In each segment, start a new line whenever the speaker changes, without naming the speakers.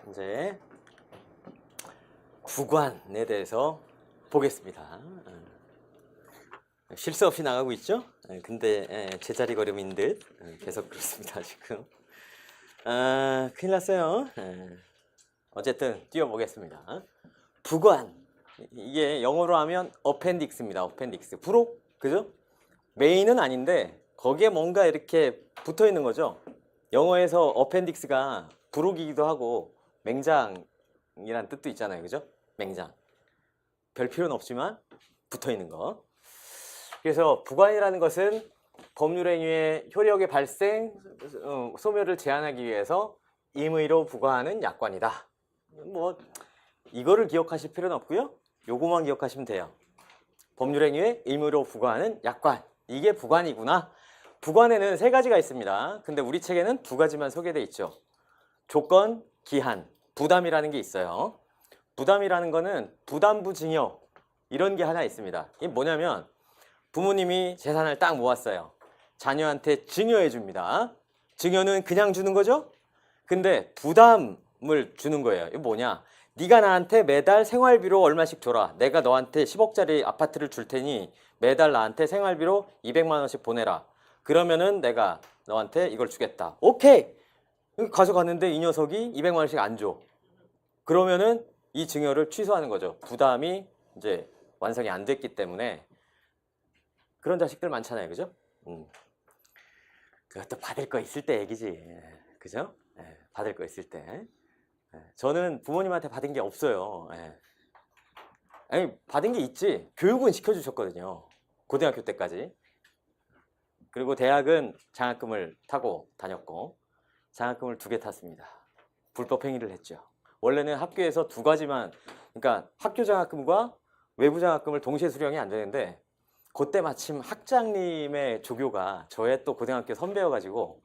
이제 부관에 대해서 보겠습니다. 쉴 새 없이 나가고 있죠? 근데 제자리 걸음인 듯 계속 그렇습니다 지금. 큰일 났어요. 어쨌든 뛰어보겠습니다. 부관, 이게 영어로 하면 어펜딕스입니다. 어펜딕스, 부록, 그죠? 메인은 아닌데 거기에 뭔가 이렇게 붙어 있는 거죠. 영어에서 어펜딕스가 부록이기도 하고 맹장이란 뜻도 있잖아요, 그죠? 맹장, 별 필요는 없지만 붙어 있는 거. 그래서 부관이라는 것은 법률행위의 효력의 발생, 소멸을 제한하기 위해서 임의로 부과하는 약관이다. 뭐 이거를 기억하실 필요는 없고요. 요거만 기억하시면 돼요. 법률행위의 임의로 부과하는 약관, 이게 부관이구나. 부관에는 세 가지가 있습니다. 근데 우리 책에는 두 가지만 소개되어 있죠. 조건, 기한, 부담이라는 게 있어요. 부담이라는 거는 부담부 증여, 이런 게 하나 있습니다. 이게 뭐냐면 부모님이 재산을 딱 모았어요. 자녀한테 증여해 줍니다. 증여는 그냥 주는 거죠? 근데 부담을 주는 거예요. 이게 뭐냐? 네가 나한테 매달 생활비로 얼마씩 줘라. 내가 너한테 10억짜리 아파트를 줄 테니 매달 나한테 생활비로 200만 원씩 보내라. 그러면은 내가 너한테 이걸 주겠다. 오케이! 가져갔는데 이 녀석이 200만 원씩 안 줘. 그러면은 이 증여를 취소하는 거죠. 부담이 이제 완성이 안 됐기 때문에. 그런 자식들 많잖아요, 그죠? 그것도 받을 거 있을 때 얘기지, 그죠? 받을 거 있을 때. 저는 부모님한테 받은 게 없어요. 아니, 받은 게 있지. 교육은 시켜주셨거든요. 고등학교 때까지. 그리고 대학은 장학금을 타고 다녔고, 장학금을 2개 탔습니다. 불법 행위를 했죠. 원래는 학교에서 2가지만, 그러니까 학교 장학금과 외부 장학금을 동시에 수령이 안 되는데, 그때 마침 학장님의 조교가 저의 또 고등학교 선배여가지고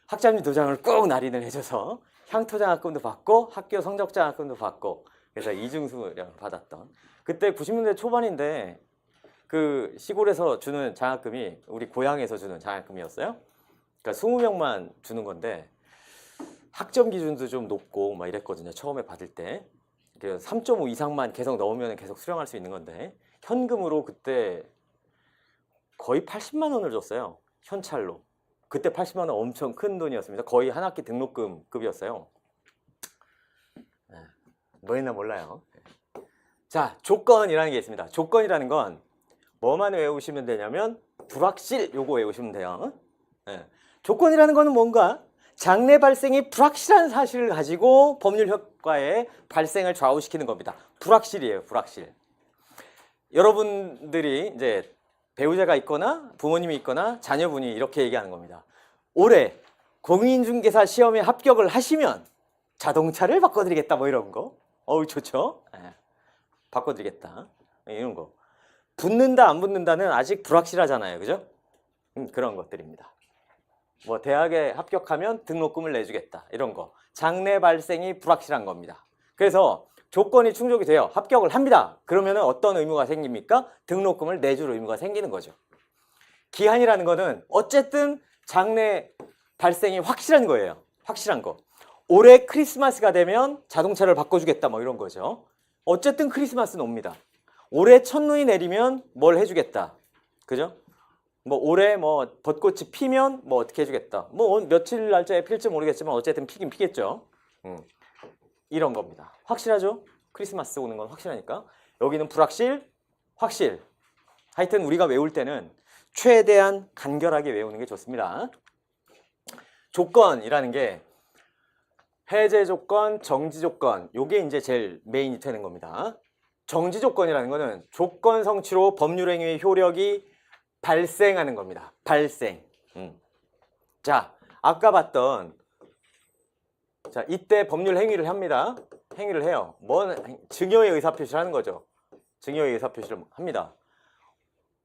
학장님 도장을 꼭 날인을 해줘서 향토장학금도 받고 학교 성적장학금도 받고, 그래서 이중수령을 받았던, 그때 90년대 초반인데 그 시골에서 주는 장학금이 우리 고향에서 주는 장학금이었어요. 그러니까 20명만 주는 건데 학점 기준도 좀 높고 막 이랬거든요. 처음에 받을 때 3.5 이상만 계속 넣으면 계속 수령할 수 있는 건데, 현금으로 그때 거의 80만 원을 줬어요. 현찰로. 그때 80만 원 엄청 큰 돈이었습니다. 거의 한 학기 등록금급이었어요. 뭐 했나 몰라요. 자, 조건이라는 게 있습니다. 조건이라는 건 뭐만 외우시면 되냐면 불확실, 요거 외우시면 돼요. 조건이라는 거는 뭔가 장래 발생이 불확실한 사실을 가지고 법률 효과의 발생을 좌우시키는 겁니다. 불확실이에요, 불확실. 여러분들이 이제 배우자가 있거나 부모님이 있거나 자녀분이 이렇게 얘기하는 겁니다. 올해 공인중개사 시험에 합격을 하시면 자동차를 바꿔드리겠다, 뭐 이런 거. 어우, 좋죠? 바꿔드리겠다, 이런 거. 붙는다 안 붙는다는 아직 불확실하잖아요, 그죠? 그런 것들입니다. 뭐 대학에 합격하면 등록금을 내주겠다, 이런 거. 장래 발생이 불확실한 겁니다. 그래서 조건이 충족이 돼요. 합격을 합니다. 그러면 어떤 의무가 생깁니까? 등록금을 내줄 의무가 생기는 거죠. 기한이라는 거는 어쨌든 장래 발생이 확실한 거예요. 확실한 거. 올해 크리스마스가 되면 자동차를 바꿔주겠다, 뭐 이런 거죠. 어쨌든 크리스마스는 옵니다. 올해 첫눈이 내리면 뭘 해주겠다, 그죠? 뭐 올해 뭐 벚꽃이 피면 뭐 어떻게 해주겠다. 뭐 며칠 날짜에 필지 모르겠지만 어쨌든 피긴 피겠죠. 이런 겁니다. 확실하죠? 크리스마스 오는 건 확실하니까. 여기는 불확실, 확실. 하여튼 우리가 외울 때는 최대한 간결하게 외우는 게 좋습니다. 조건이라는 게 해제 조건, 정지 조건, 요게 이제 제일 메인이 되는 겁니다. 정지 조건이라는 거는 조건 성취로 법률행위의 효력이 발생하는 겁니다. 발생. 자, 아까 봤던, 자, 이때 법률 행위를 합니다. 행위를 해요. 뭔 증여의 의사표시를 하는 거죠. 증여의 의사표시를 합니다.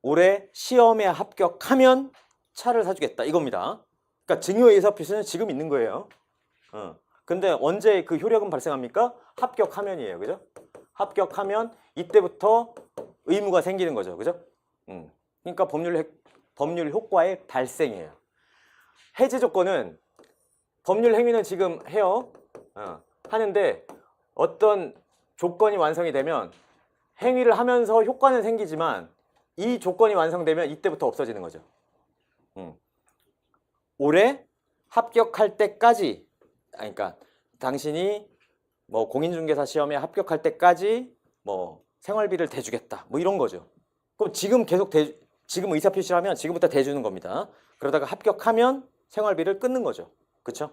올해 시험에 합격하면 차를 사주겠다, 이겁니다. 그러니까 증여의 의사표시는 지금 있는 거예요. 근데 언제 그 효력은 발생합니까? 합격하면이에요, 그죠? 합격하면 이때부터 의무가 생기는 거죠, 그죠? 그러니까 법률 효과의 발생이에요. 해제 조건은 법률 행위는 지금 해요. 하는데 어떤 조건이 완성이 되면 행위를 하면서 효과는 생기지만 이 조건이 완성되면 이때부터 없어지는 거죠. 올해 합격할 때까지, 그러니까 당신이 뭐 공인중개사 시험에 합격할 때까지 뭐 생활비를 대주겠다, 뭐 이런 거죠. 그럼 지금 계속 지금 의사표시를 하면 지금부터 대주는 겁니다. 그러다가 합격하면 생활비를 끊는 거죠. 그렇죠?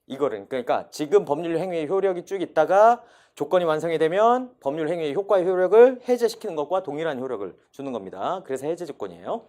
이거를 그러니까 지금 법률 행위의 효력이 쭉 있다가 조건이 완성이 되면 법률 행위의 효과의 효력을 해제시키는 것과 동일한 효력을 주는 겁니다. 그래서 해제 조건이에요.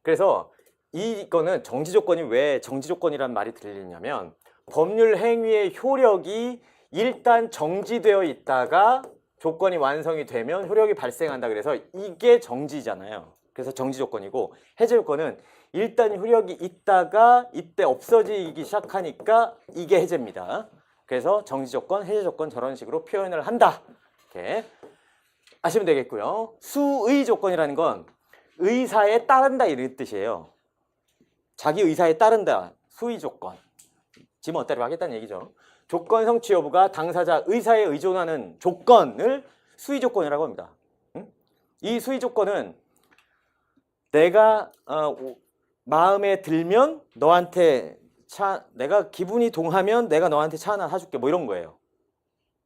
그래서 이거는 정지 조건이 왜 정지 조건이라는 말이 들리냐면 법률 행위의 효력이 일단 정지되어 있다가 조건이 완성이 되면 효력이 발생한다. 그래서 이게 정지잖아요. 그래서 정지 조건이고 해제 조건은 일단 효력이 있다가 이때 없어지기 시작하니까 이게 해제입니다. 그래서 정지 조건, 해제 조건 저런 식으로 표현을 한다. 이렇게 아시면 되겠고요. 수의 조건이라는 건 의사에 따른다 이런 뜻이에요. 자기 의사에 따른다. 수의 조건. 지금 어때로 하겠다는 얘기죠. 조건 성취 여부가 당사자 의사에 의존하는 조건을 수의 조건이라고 합니다. 이 수의 조건은 내가 마음에 들면 너한테 내가 기분이 동하면 내가 너한테 차 하나 사줄게 뭐 이런 거예요.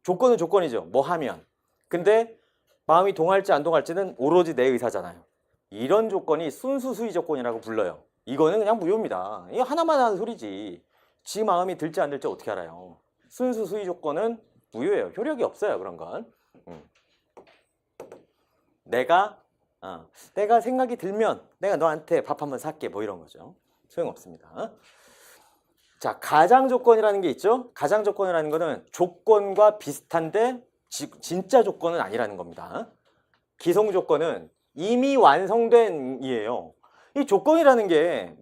조건은 조건이죠. 뭐 하면. 근데 마음이 동할지 안 동할지는 오로지 내 의사잖아요. 이런 조건이 순수 수의 조건이라고 불러요. 이거는 그냥 무효입니다. 이거 하나만 하는 소리지. 지 마음이 들지 안 들지 어떻게 알아요. 순수 수의 조건은 무효예요. 효력이 없어요. 그런 건. 내가 생각이 들면 내가 너한테 밥 한번 살게 뭐 이런 거죠. 소용없습니다. 자, 가장 조건이라는 게 있죠. 가장 조건이라는 거는 조건과 비슷한데 진짜 조건은 아니라는 겁니다. 기성 조건은 이미 완성된 이에요. 이 조건이라는 게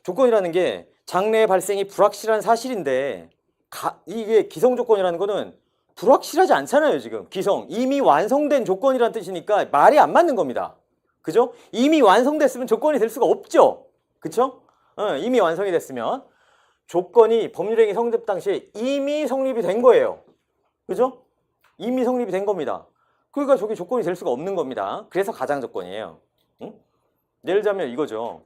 조건이라는 게 장래의 발생이 불확실한 사실인데 이게 기성 조건이라는 거는 불확실하지 않잖아요. 지금 기성 이미 완성된 조건이라는 뜻이니까 말이 안 맞는 겁니다. 그죠? 이미 완성됐으면 조건이 될 수가 없죠. 그쵸? 이미 완성이 됐으면 조건이 법률행위 성립 당시에 이미 성립이 된 거예요. 그죠? 이미 성립이 된 겁니다. 그러니까 저게 조건이 될 수가 없는 겁니다. 그래서 가장 조건이에요. 예를 들자면 이거죠.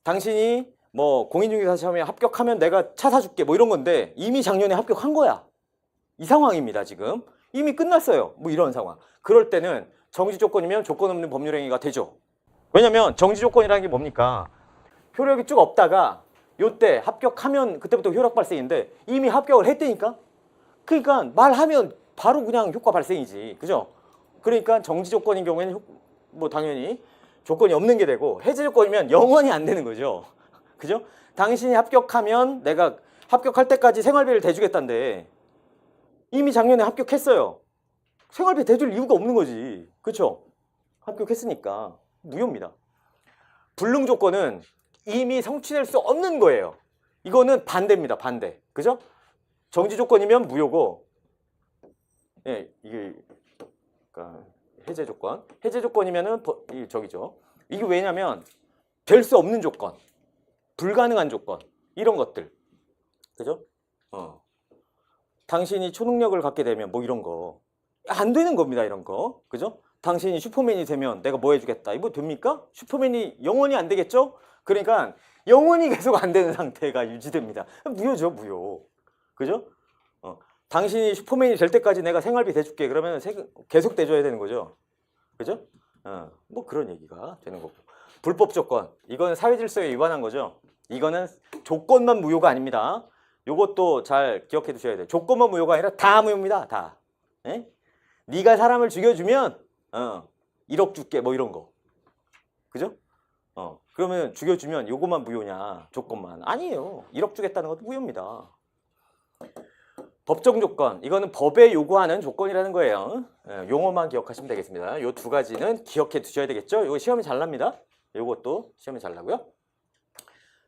당신이 뭐 공인중개사 시험에 합격하면 내가 차 사줄게 뭐 이런 건데 이미 작년에 합격한 거야. 이 상황입니다. 지금 이미 끝났어요. 뭐 이런 상황. 그럴 때는 정지 조건이면 조건 없는 법률행위가 되죠. 왜냐면 정지 조건이라는 게 뭡니까? 효력이 쭉 없다가 요때 합격하면 그때부터 효력 발생인데 이미 합격을 했다니까? 그러니까 말하면 바로 그냥 효과 발생이지. 그죠? 그러니까 정지 조건인 경우에는 뭐 당연히 조건이 없는 게 되고 해제 조건이면 영원히 안 되는 거죠. 그죠? 당신이 합격하면 내가 합격할 때까지 생활비를 대주겠다는데 이미 작년에 합격했어요. 생활비 대줄 이유가 없는 거지. 그렇죠? 합격했으니까 무효입니다. 불능 조건은 이미 성취될 수 없는 거예요. 이거는 반대입니다. 반대. 그죠? 정지 조건이면 무효고 예, 이게 그러니까 해제 조건. 해제 조건이면은 저기죠. 이게 왜냐면 될 수 없는 조건. 불가능한 조건. 이런 것들. 그죠? 당신이 초능력을 갖게 되면 뭐 이런 거. 안 되는 겁니다. 이런 거. 그죠? 당신이 슈퍼맨이 되면 내가 뭐 해주겠다. 이거 됩니까? 슈퍼맨이 영원히 안 되겠죠? 그러니까 영원히 계속 안 되는 상태가 유지됩니다. 무효죠. 무효. 그죠? 당신이 슈퍼맨이 될 때까지 내가 생활비 대줄게. 그러면 계속 대줘야 되는 거죠. 그죠? 뭐 그런 얘기가 되는 거고. 불법 조건. 이건 사회질서에 위반한 거죠. 이거는 조건만 무효가 아닙니다. 요것도 잘 기억해 두셔야 돼요. 조건만 무효가 아니라 다 무효입니다. 다. 에? 네가 사람을 죽여주면 1억 줄게 뭐 이런 거. 그죠? 그러면 죽여주면 요것만 무효냐 조건만. 아니에요. 1억 주겠다는 것도 무효입니다. 법정 조건. 이거는 법에 요구하는 조건이라는 거예요. 용어만 기억하시면 되겠습니다. 요 두 가지는 기억해 두셔야 되겠죠. 이거 시험이 잘 납니다. 요것도 시험이 잘 나고요.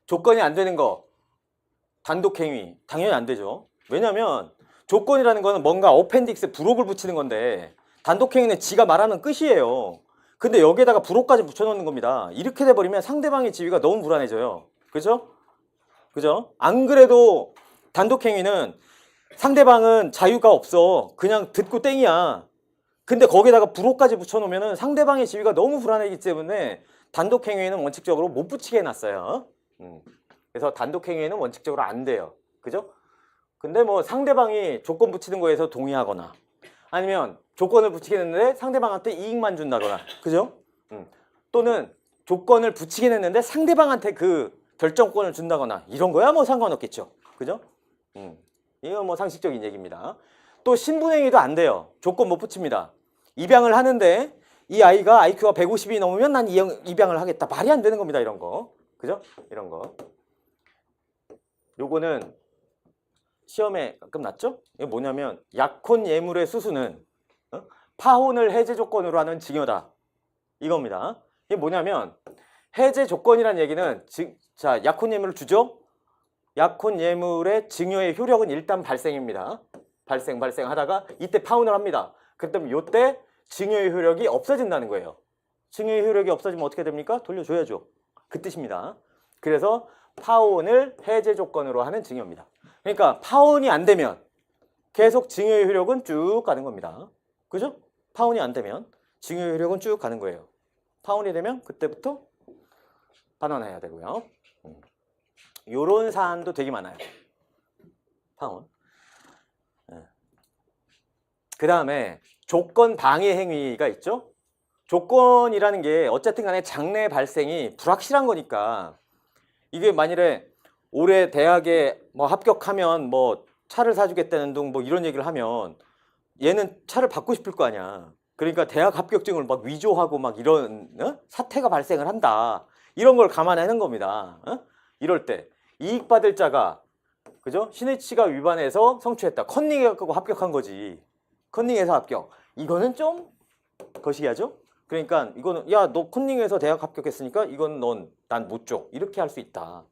조건이 안 되는 거. 단독행위. 당연히 안 되죠. 왜냐면 조건이라는 거는 뭔가 어펜딕스 부록을 붙이는 건데 단독행위는 지가 말하면 끝이에요. 근데 여기에다가 부록까지 붙여놓는 겁니다. 이렇게 돼버리면 상대방의 지위가 너무 불안해져요. 그죠? 그죠? 안 그래도 단독행위는 상대방은 자유가 없어. 그냥 듣고 땡이야. 근데 거기다가 불호까지 붙여놓으면 상대방의 지위가 너무 불안하기 때문에 단독행위에는 원칙적으로 못 붙이게 해놨어요. 그래서 단독행위에는 원칙적으로 안 돼요. 그죠? 근데 뭐 상대방이 조건 붙이는 거에서 동의하거나 아니면 조건을 붙이게 했는데 상대방한테 이익만 준다거나, 그죠? 또는 조건을 붙이긴 했는데 상대방한테 그 결정권을 준다거나 이런 거야 뭐 상관없겠죠. 그죠? 이건 뭐 상식적인 얘기입니다. 또 신분행위도 안 돼요. 조건 못 붙입니다. 입양을 하는데 이 아이가 IQ가 150이 넘으면 난 입양을 하겠다. 말이 안 되는 겁니다. 이런 거. 그죠? 이런 거. 요거는 시험에 가끔 났죠? 이게 뭐냐면 약혼 예물의 수수는 파혼을 해제 조건으로 하는 증여다. 이겁니다. 이게 뭐냐면 해제 조건이란 얘기는 자, 약혼 예물을 주죠? 약혼 예물의 증여의 효력은 일단 발생입니다. 발생하다가 이때 파혼을 합니다. 그렇다면 이때 증여의 효력이 없어진다는 거예요. 증여의 효력이 없어지면 어떻게 됩니까? 돌려줘야죠. 그 뜻입니다. 그래서 파혼을 해제 조건으로 하는 증여입니다. 그러니까 파혼이 안 되면 계속 증여의 효력은 쭉 가는 겁니다. 그죠? 파혼이 안 되면 증여의 효력은 쭉 가는 거예요. 파혼이 되면 그때부터 반환해야 되고요. 요런 사안도 되게 많아요. 파혼. 그 다음에 조건 방해 행위가 있죠. 조건이라는 게 어쨌든 간에 장래 발생이 불확실한 거니까 이게 만일에 올해 대학에 뭐 합격하면 뭐 차를 사주겠다는 등 뭐 이런 얘기를 하면 얘는 차를 받고 싶을 거 아니야. 그러니까 대학 합격증을 막 위조하고 막 이런 사태가 발생을 한다. 이런 걸 감안하는 겁니다. 이럴 때 이익받을 자가, 그죠? 신의치가 위반해서 성추했다. 컨닝해갖고 합격한 거지. 컨닝해서 합격. 이거는 좀 거시기하죠? 그러니까 이거는 야, 너 컨닝해서 대학 합격했으니까 이건 난 못 줘. 이렇게 할 수 있다.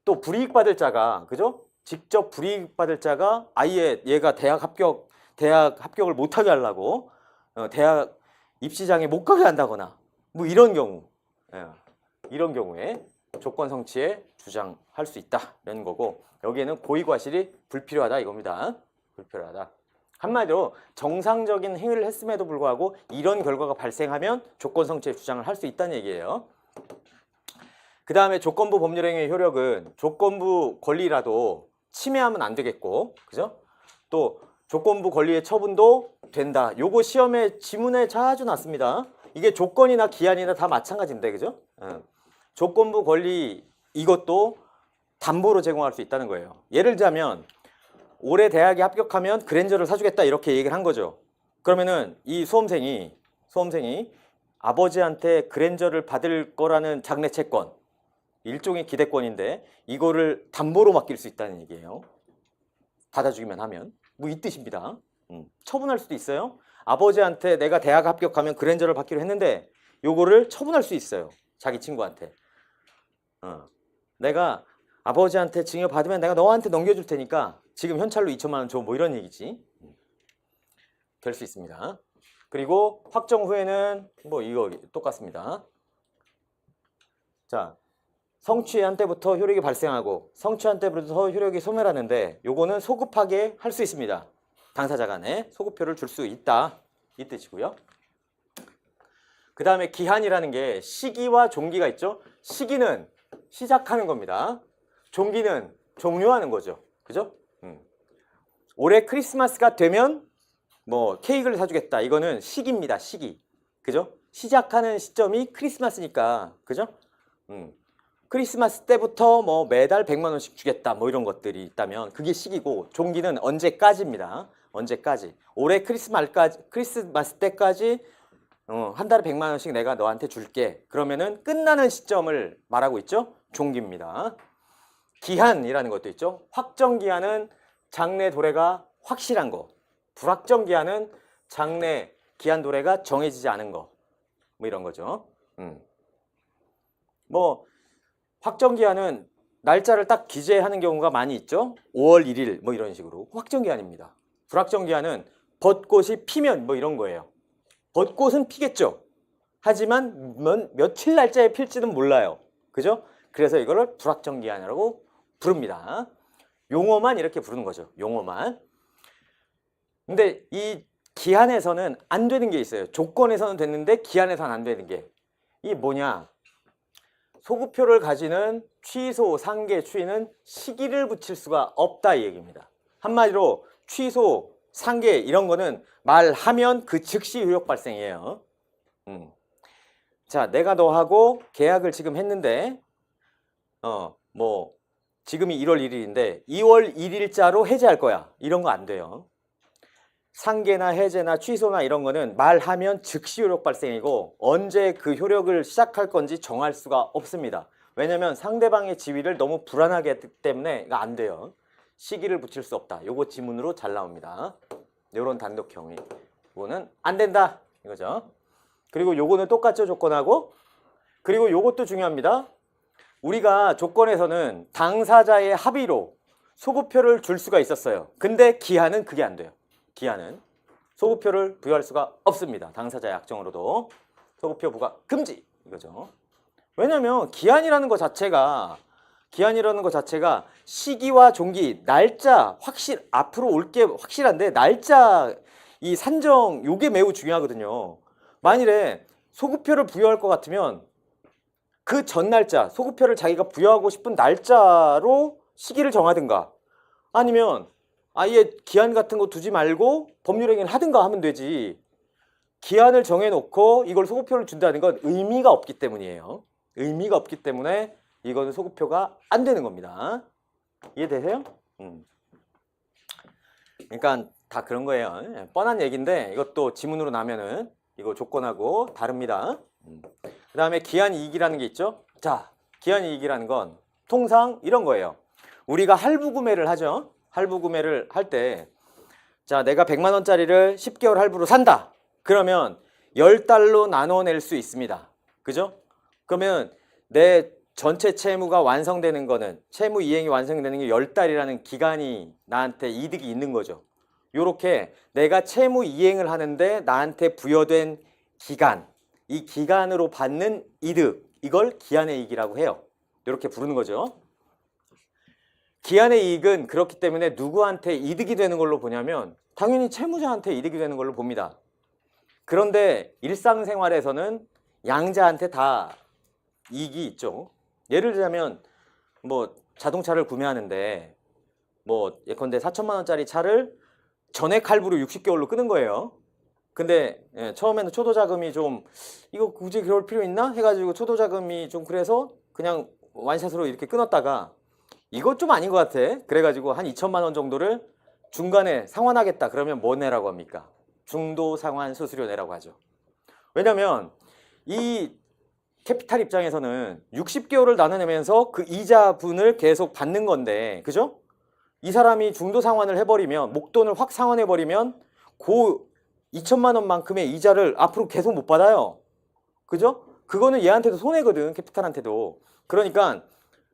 또 불이익받을 자가, 그죠? 직접 불이익받을 자가 아예 얘가 대학 합격을 못하게 하려고 대학 입시장에 못 가게 한다거나 뭐 이런 경우, 이런 경우에 조건 성취에 주장할 수 있다 이런 거고, 여기에는 고의과실이 불필요하다 이겁니다. 불필요하다. 한마디로 정상적인 행위를 했음에도 불구하고 이런 결과가 발생하면 조건 성취에 주장을 할 수 있다는 얘기예요. 그 다음에 조건부 법률행위의 효력은 조건부 권리라도 침해하면 안 되겠고, 그죠? 또 조건부 권리의 처분도 된다. 요거 시험에 지문에 자주 났습니다. 이게 조건이나 기한이나 다 마찬가지인데, 그죠? 조건부 권리 이것도 담보로 제공할 수 있다는 거예요. 예를 들자면 올해 대학에 합격하면 그랜저를 사주겠다 이렇게 얘기를 한 거죠. 그러면은 이 수험생이 아버지한테 그랜저를 받을 거라는 장래 채권, 일종의 기대권인데 이거를 담보로 맡길 수 있다는 얘기예요. 받아주기만 하면. 뭐 이 뜻입니다. 처분할 수도 있어요. 아버지한테 내가 대학 합격하면 그랜저를 받기로 했는데 요거를 처분할 수 있어요. 자기 친구한테. 내가 아버지한테 증여 받으면 내가 너한테 넘겨줄 테니까 지금 현찰로 2천만 원 줘. 뭐 이런 얘기지. 될 수 있습니다. 그리고 확정 후에는 뭐 이거 똑같습니다. 자, 성취한 때부터 효력이 발생하고 성취한 때부터 효력이 소멸하는데 요거는 소급하게 할 수 있습니다. 당사자 간에 소급표를 줄 수 있다. 이 뜻이고요. 그 다음에 기한이라는 게 시기와 종기가 있죠. 시기는 시작하는 겁니다. 종기는 종료하는 거죠. 그죠? 올해 크리스마스가 되면 뭐 케이크를 사주겠다. 이거는 시기입니다. 시기. 그죠? 시작하는 시점이 크리스마스니까. 그죠? 크리스마스 때부터 뭐 매달 100만 원씩 주겠다. 뭐 이런 것들이 있다면 그게 시기고, 종기는 언제까지입니다. 언제까지. 올해 크리스마스 때까지 한 달에 100만 원씩 내가 너한테 줄게. 그러면은 끝나는 시점을 말하고 있죠. 종기입니다. 기한이라는 것도 있죠. 확정 기한은 장래 도래가 확실한 거. 불확정 기한은 장래 기한 도래가 정해지지 않은 거. 뭐 이런 거죠. 뭐 확정 기한은 날짜를 딱 기재하는 경우가 많이 있죠. 5월 1일 뭐 이런 식으로 확정 기한입니다. 불확정 기한은 벚꽃이 피면 뭐 이런 거예요. 벚꽃은 피겠죠. 하지만 며칠 날짜에 필지는 몰라요. 그죠? 그래서 이거를 불확정 기한이라고 부릅니다. 용어만 이렇게 부르는 거죠. 용어만. 근데 이 기한에서는 안 되는 게 있어요. 조건에서는 됐는데 기한에서는 안 되는 게. 이게 뭐냐? 소급표를 가지는 취소, 상계, 추이는 시기를 붙일 수가 없다 이 얘기입니다. 한마디로 취소, 상계 이런 거는 말하면 그 즉시 효력 발생이에요. 자, 내가 너하고 계약을 지금 했는데 뭐 지금이 1월 1일인데 2월 1일자로 해지할 거야. 이런 거 안 돼요. 상계나 해제나 취소나 이런 거는 말하면 즉시 효력 발생이고 언제 그 효력을 시작할 건지 정할 수가 없습니다. 왜냐면 상대방의 지위를 너무 불안하게 했기 때문에 이거 안 돼요. 시기를 붙일 수 없다. 요거 지문으로 잘 나옵니다. 요런 단독형이. 이거는 안 된다. 이거죠. 그리고 요거는 똑같죠, 조건하고. 그리고 요것도 중요합니다. 우리가 조건에서는 당사자의 합의로 소급표를 줄 수가 있었어요. 근데 기한은 그게 안 돼요. 기한은 소급표를 부여할 수가 없습니다. 당사자의 약정으로도 소급표 부과 금지 이거죠. 왜냐면 기한이라는 것 자체가 시기와 종기, 날짜 앞으로 올 게 확실한데 날짜 이 산정 요게 매우 중요하거든요. 만일에 소급표를 부여할 것 같으면 그 전 날짜, 소급표를 자기가 부여하고 싶은 날짜로 시기를 정하든가 아니면 아예 기한 같은 거 두지 말고 법률행위를 하든가 하면 되지. 기한을 정해놓고 이걸 소급표를 준다는 건 의미가 없기 때문이에요. 의미가 없기 때문에 이거는 소급표가 안 되는 겁니다. 이해되세요? 그러니까 다 그런 거예요. 뻔한 얘기인데 이것도 지문으로 나면은 이거 조건하고 다릅니다. 그 다음에 기한이익이라는 게 있죠. 자, 기한이익이라는 건 통상 이런 거예요. 우리가 할부 구매를 하죠. 할부 구매를 할 때 자, 내가 100만 원짜리를 10개월 할부로 산다. 그러면 10달로 나눠낼 수 있습니다. 그죠? 그러면 내 전체 채무가 완성되는 거는 채무 이행이 완성되는 게 10달이라는 기간이 나한테 이득이 있는 거죠. 요렇게 내가 채무 이행을 하는데 나한테 부여된 기간, 이 기간으로 받는 이득, 이걸 기한의 이익이라고 해요. 이렇게 부르는 거죠. 기한의 이익은 그렇기 때문에 누구한테 이득이 되는 걸로 보냐면 당연히 채무자한테 이득이 되는 걸로 봅니다. 그런데 일상생활에서는 양자한테 다 이익이 있죠. 예를 들자면 뭐 자동차를 구매하는데 뭐 예컨대 4천만 원짜리 차를 전액 할부로 60개월로 끄는 거예요. 근데 처음에는 초도자금이 좀 이거 굳이 그럴 필요 있나? 해가지고 초도자금이 좀 그래서 그냥 완샷으로 이렇게 끊었다가 이거 좀 아닌 것 같아. 그래가지고 한 2천만 원 정도를 중간에 상환하겠다. 그러면 뭐 내라고 합니까? 중도 상환 수수료 내라고 하죠. 왜냐면 이 캐피탈 입장에서는 60개월을 나눠내면서 그 이자분을 계속 받는 건데, 그죠? 이 사람이 중도 상환을 해버리면, 목돈을 확 상환해버리면 그 2천만 원만큼의 이자를 앞으로 계속 못 받아요. 그죠? 그거는 얘한테도 손해거든, 캐피탈한테도. 그러니까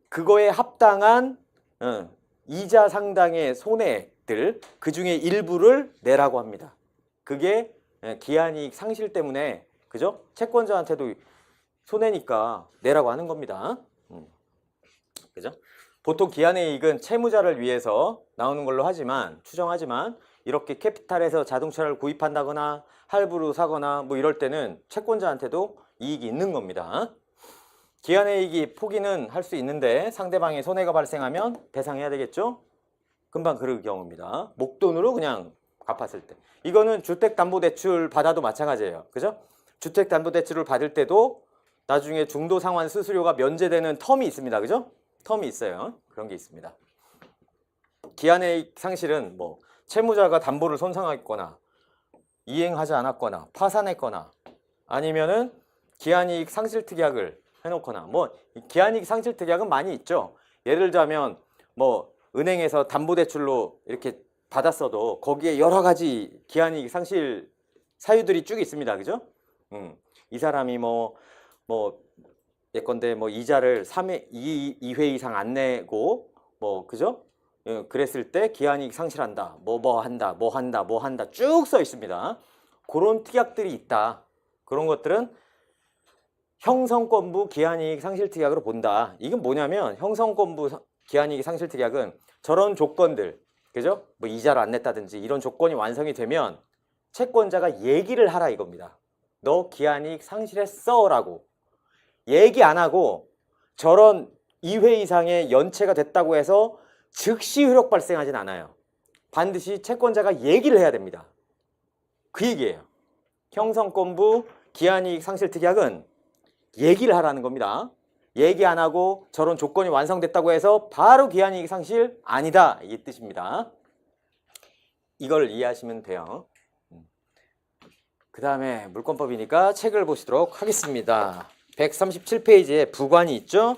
그거에 합당한 이자 상당의 손해액들, 그 중에 일부를 내라고 합니다. 그게 기한이익 상실 때문에, 그죠? 채권자한테도 손해니까 내라고 하는 겁니다. 그죠? 보통 기한의 이익은 채무자를 위해서 나오는 걸로 추정하지만 이렇게 캐피탈에서 자동차를 구입한다거나 할부로 사거나 뭐 이럴 때는 채권자한테도 이익이 있는 겁니다. 기한의 이익이 포기는 할 수 있는데 상대방의 손해가 발생하면 배상해야 되겠죠? 금방 그럴 경우입니다. 목돈으로 그냥 갚았을 때. 이거는 주택담보대출 받아도 마찬가지예요. 그죠? 주택담보대출을 받을 때도 나중에 중도 상환 수수료가 면제되는 텀이 있습니다. 그죠? 텀이 있어요. 그런 게 있습니다. 기한의 이익 상실은 뭐 채무자가 담보를 손상했거나 이행하지 않았거나 파산했거나 아니면은 기한이익 상실특약을 해놓거나 뭐 기한이익 상실특약은 많이 있죠. 예를 들자면 뭐 은행에서 담보대출로 이렇게 받았어도 거기에 여러 가지 기한이익 상실 사유들이 쭉 있습니다. 그죠? 이 사람이 뭐 예컨대 뭐 이자를 2회 이상 안 내고 뭐 그죠? 그랬을 때 기한이익 상실한다. 뭐 한다 쭉 써 있습니다. 그런 특약들이 있다. 그런 것들은 형성권부 기한이익 상실특약으로 본다. 이건 뭐냐면 형성권부 기한이익 상실특약은 저런 조건들, 그죠? 뭐 이자를 안 냈다든지 이런 조건이 완성이 되면 채권자가 얘기를 하라 이겁니다. 너 기한이익 상실했어 라고. 얘기 안 하고 저런 2회 이상의 연체가 됐다고 해서 즉시 효력 발생하진 않아요. 반드시 채권자가 얘기를 해야 됩니다. 그 얘기예요. 형성권부 기한이익 상실특약은 얘기를 하라는 겁니다. 얘기 안 하고 저런 조건이 완성됐다고 해서 바로 기한이익 상실 아니다 이 뜻입니다. 이걸 이해하시면 돼요. 그 다음에 물권법이니까 책을 보시도록 하겠습니다. 137페이지에 부관이 있죠.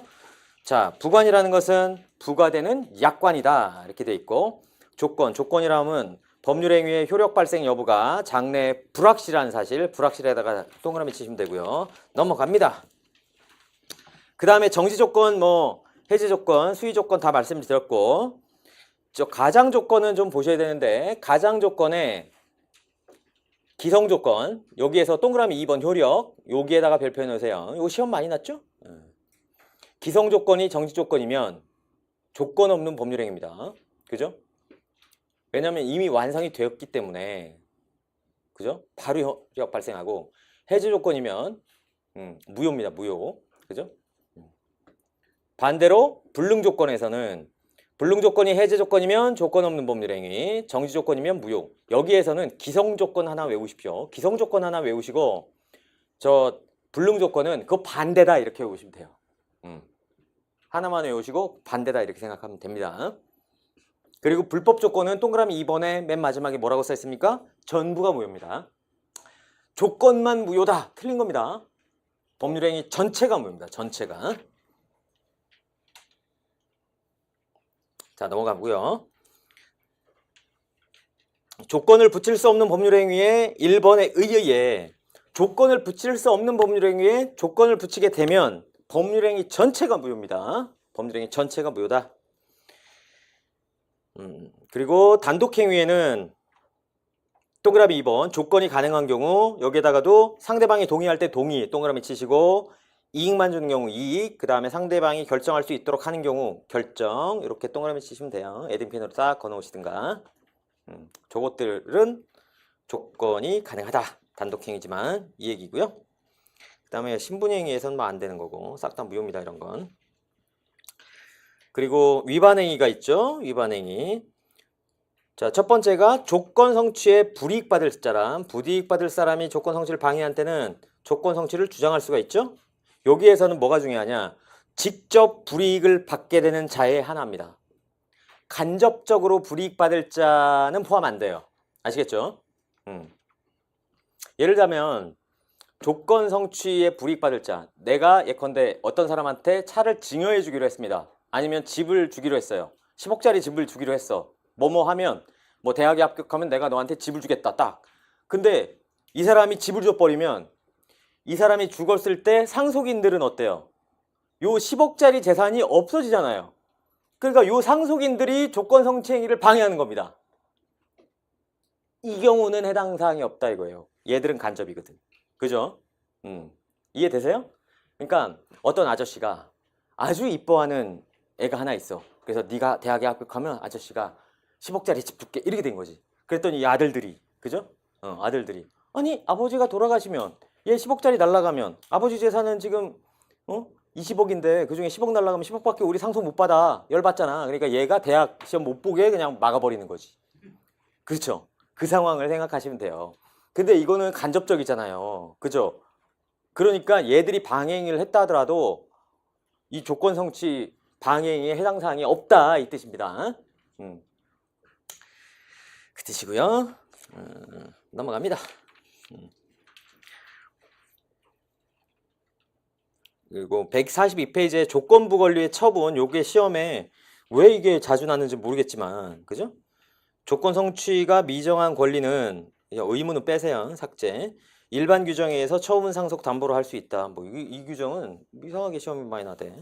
자, 부관이라는 것은 부과되는 약관이다 이렇게 돼 있고, 조건이라면 법률행위의 효력 발생 여부가 장래 불확실한 사실, 불확실에다가 동그라미 치시면 되고요. 넘어갑니다. 그 다음에 정지조건, 뭐 해제조건, 수의조건 다 말씀드렸고, 저 가장조건은 좀 보셔야 되는데, 가장조건에 기성조건, 여기에서 동그라미 2번 효력, 여기에다가 별표 해놓으세요. 이거 시험 많이 났죠? 기성조건이 정지조건이면 조건 없는 법률행위입니다. 그죠? 왜냐면 이미 완성이 되었기 때문에, 그죠? 바로 효력 발생하고, 해제조건이면 무효입니다. 무효. 그죠? 반대로 불능조건에서는 불능조건이 해제조건이면 조건 없는 법률행위, 정지조건이면 무효. 여기에서는 기성조건 하나 외우십시오. 기성조건 하나 외우시고 저 불능조건은 그 반대다 이렇게 외우시면 돼요. 하나만 외우시고 반대다 이렇게 생각하면 됩니다. 그리고 불법조건은 동그라미 2번에 맨 마지막에 뭐라고 써 있습니까? 전부가 무효입니다. 조건만 무효다. 틀린 겁니다. 법률행위 전체가 무효입니다. 전체가. 자, 넘어가고요. 조건을 붙일 수 없는 법률행위에 1번에 의의에 조건을 붙일 수 없는 법률행위에 조건을 붙이게 되면 법률행위 전체가 무효입니다. 법률행위 전체가 무효다. 그리고 단독행위에는 동그라미 2번 조건이 가능한 경우 여기에다가도 상대방이 동의할 때 동의 동그라미 치시고 이익만 주는 경우 이익, 그 다음에 상대방이 결정할 수 있도록 하는 경우 결정 이렇게 동그라미 치시면 돼요. 에딩펜으로 딱 걸어놓으시든가. 저것들은 조건이 가능하다. 단독행위지만 이 얘기고요. 그 다음에 신분행위에서는 뭐 안 되는 거고 싹 다 무효입니다. 이런 건. 그리고 위반행위가 있죠. 위반행위. 자, 첫 번째가 조건 성취에 불이익 받을 사람, 불이익 받을 사람이 조건 성취를 방해한 때는 조건 성취를 주장할 수가 있죠. 여기에서는 뭐가 중요하냐? 직접 불이익을 받게 되는 자의 하나입니다. 간접적으로 불이익 받을 자는 포함 안 돼요. 아시겠죠? 예를 들면 조건 성취에 불이익 받을 자, 내가 예컨대 어떤 사람한테 차를 증여해 주기로 했습니다. 아니면 집을 주기로 했어요. 10억짜리 집을 주기로 했어. 뭐뭐 하면 뭐 대학에 합격하면 내가 너한테 집을 주겠다 딱. 근데 이 사람이 집을 줘버리면 이 사람이 죽었을 때 상속인들은 어때요? 요 10억짜리 재산이 없어지잖아요. 그러니까 요 상속인들이 조건 성취 행위를 방해하는 겁니다. 이 경우는 해당 사항이 없다 이거예요. 얘들은 간접이거든. 그죠? 이해되세요? 그러니까 어떤 아저씨가 아주 이뻐하는 애가 하나 있어. 그래서 네가 대학에 합격하면 아저씨가 10억짜리 집 줄게 이렇게 된 거지. 그랬더니 이 아들들이, 그죠? 아들들이 아니 아버지가 돌아가시면 얘 10억짜리 날라가면 아버지 재산은 지금 20억인데 그중에 10억 날라가면 10억밖에 우리 상속 못 받아. 열받잖아. 그러니까 얘가 대학 시험 못 보게 그냥 막아버리는 거지. 그렇죠? 그 상황을 생각하시면 돼요. 근데 이거는 간접적이잖아요. 그죠? 그러니까 얘들이 방해행위를 했다 하더라도 이 조건 성취 방해행위에 해당 사항이 없다 이 뜻입니다. 그 뜻이고요. 넘어갑니다. 그리고 142페이지에 조건부 권리의 처분, 요게 시험에 왜 이게 자주 나는지 모르겠지만, 그죠? 조건 성취가 미정한 권리는 의무는 빼세요. 삭제. 일반 규정에 의해서 처분 상속 담보로 할 수 있다. 뭐 이 규정은 이상하게 시험이 많이 나대.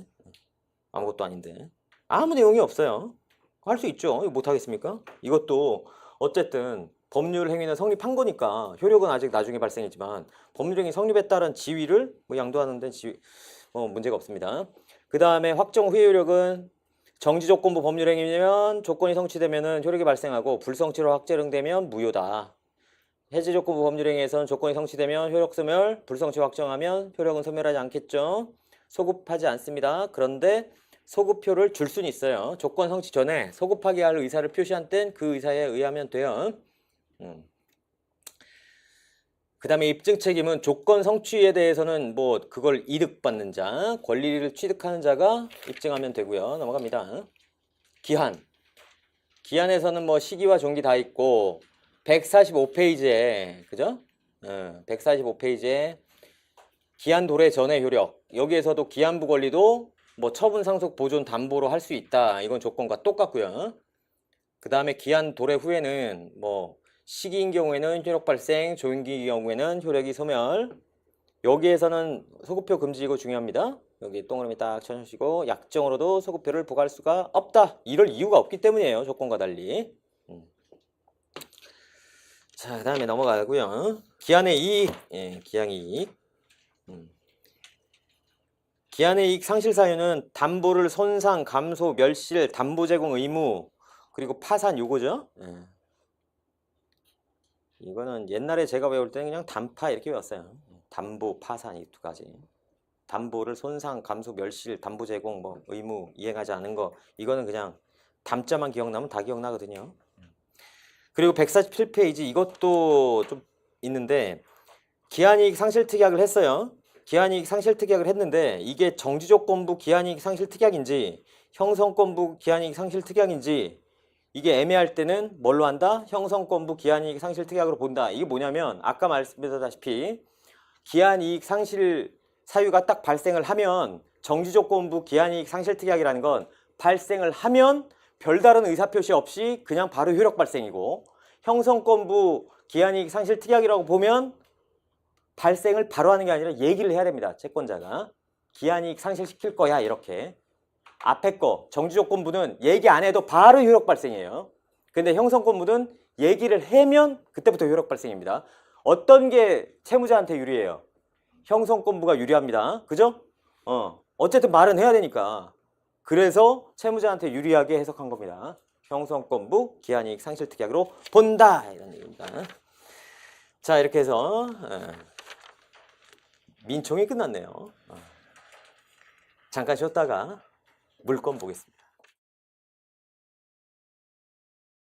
아무것도 아닌데. 아무 내용이 없어요. 할 수 있죠. 이거 못 하겠습니까? 이것도 어쨌든 법률 행위는 성립한 거니까 효력은 아직 나중에 발생했지만 법률 행위 성립에 따른 지위를 뭐 양도하는 데는 문제가 없습니다. 그 다음에 확정 후의 효력은 정지조건부 법률행위면 조건이 성취되면은 효력이 발생하고 불성취로 확정되면 무효다. 해제조건부 법률행위에서는 조건이 성취되면 효력 소멸, 불성취 확정하면 효력은 소멸하지 않겠죠. 소급하지 않습니다. 그런데 소급표를 줄 수는 있어요. 조건 성취 전에 소급하게 할 의사를 표시한 땐 그 의사에 의하면 돼요. 그 다음에 입증 책임은 조건 성취에 대해서는 뭐 그걸 이득받는 자, 권리를 취득하는 자가 입증하면 되고요. 넘어갑니다. 기한. 기한에서는 뭐 시기와 종기 다 있고 145페이지에 그죠? 145페이지에 기한 도래 전의 효력. 여기에서도 기한부 권리도 뭐 처분 상속 보존 담보로 할 수 있다. 이건 조건과 똑같고요. 그 다음에 기한 도래 후에는 뭐 시기인 경우에는 효력 발생, 조인기인 경우에는 효력이 소멸. 여기에서는 소급표 금지 이거 중요합니다. 여기 동그라미 딱 쳐주시고 약정으로도 소급표를 부과할 수가 없다. 이럴 이유가 없기 때문이에요. 조건과 달리. 자, 그 다음에 넘어가고요. 기한의 이익. 예, 기한의 이익. 기한의 이익 상실 사유는 담보를 손상, 감소, 멸실, 담보 제공 의무, 그리고 파산 요거죠. 예. 이거는 옛날에 제가 배울 때는 그냥 담파 이렇게 배웠어요. 담보, 파산 이 두 가지. 담보를 손상, 감소, 멸실, 담보 제공, 뭐 의무 이행하지 않은 거 이거는 그냥 담자만 기억나면 다 기억나거든요. 그리고 147페이지 이것도 좀 있는데 기한이익 상실특약을 했어요. 기한이익 상실특약을 했는데 이게 정지조건부 기한이익 상실특약인지 형성권부 기한이익 상실특약인지 이게 애매할 때는 뭘로 한다? 형성권부 기한이익 상실특약으로 본다. 이게 뭐냐면 아까 말씀드렸다시피 기한이익 상실 사유가 딱 발생을 하면 정지조건부 기한이익 상실특약이라는 건 발생을 하면 별다른 의사표시 없이 그냥 바로 효력 발생이고 형성권부 기한이익 상실특약이라고 보면 발생을 바로 하는 게 아니라 얘기를 해야 됩니다. 채권자가 기한이익 상실시킬 거야 이렇게. 앞에 거 정지조건부는 얘기 안 해도 바로 효력 발생이에요. 근데 형성권부는 얘기를 하면 그때부터 효력 발생입니다. 어떤 게 채무자한테 유리해요? 형성권부가 유리합니다. 그죠? 어쨌든 말은 해야 되니까. 그래서 채무자한테 유리하게 해석한 겁니다. 형성권부 기한이익 상실특약으로 본다 이런 얘기입니다. 자, 이렇게 해서 민총이 끝났네요. 잠깐 쉬었다가 물건 보겠습니다.